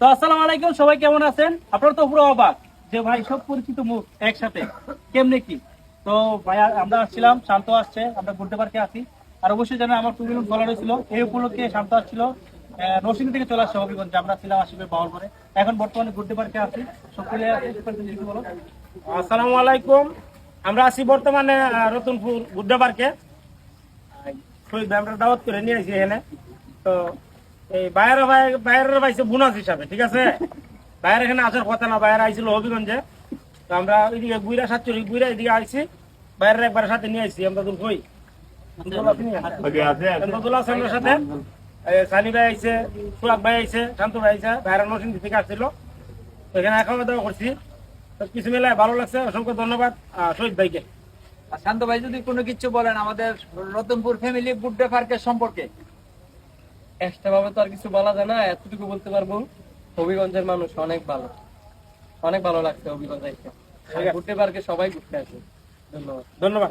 তো আসসালামু আলাইকুম, সবাই কেমন আছেন? আপনারা তো পুরো অবাক যে ভাই সব পরিচিত মুখ একসাথে কেমনে কি। তো ভাই আমরা আসছিলাম, শান্ত আসছে, আমরা ঘুরতে পার্কে আছি। আর অবশ্যই জানেন আমার 2 মিনিট বলা হয়েছিল, এই উপলক্ষে শান্ত আসছিল নরসিংদী থেকে চলে আসছে হবিগঞ্জ। আমরা ছিলাম আশিফের বাউল করে, এখন বর্তমানে ঘুরতে পার্কে আছি। সকলে বলো। আসসালামু আলাইকুম। আমরা আছি বর্তমানে রতনপুর গুড্ডা পার্কে। শহীদ আমরা দাওয়াত করে নিয়ে আসি এখানে। তো এই বাইরের পাইছে বোনাস হিসাবে, ঠিক আছে। বাইরে এখানে আসার কথা না, বাইরে আইছিল হবিগঞ্জে। তো আমরা ওইদিকে গুইরা 47 গুইরা এদিকে আইছি, বাইরের একবার সাথে নিয়ে আসছি। আমরা তো কই আমরা সাথে সানি ভাই আইছে, সুরাগ ভাই আইছে, শান্ত ভাই আইছে, বাইরে নরসিংদী থেকে আসছিল। এখানে খাওয়া দাওয়া করছি, কিছু মেলায় ভালো লাগছে। অসংখ্য ধন্যবাদ শহীদ ভাইকে। আর শান্ত ভাই যদি কোনো কিছু বলেন আমাদের রতনপুর ফ্যামিলি গুড্ডে পার্কের সম্পর্কে। এক্সট্রা ভাবে তো আর কিছু বলা যায় না, এতটুকু বলতে পারবো হবিগঞ্জের মানুষ অনেক ভালো, অনেক ভালো লাগছে হবিগঞ্জ এসে। ঘুরতে পার্কে সবাই ঘুরতে আসে। ধন্যবাদ। ধন্যবাদ।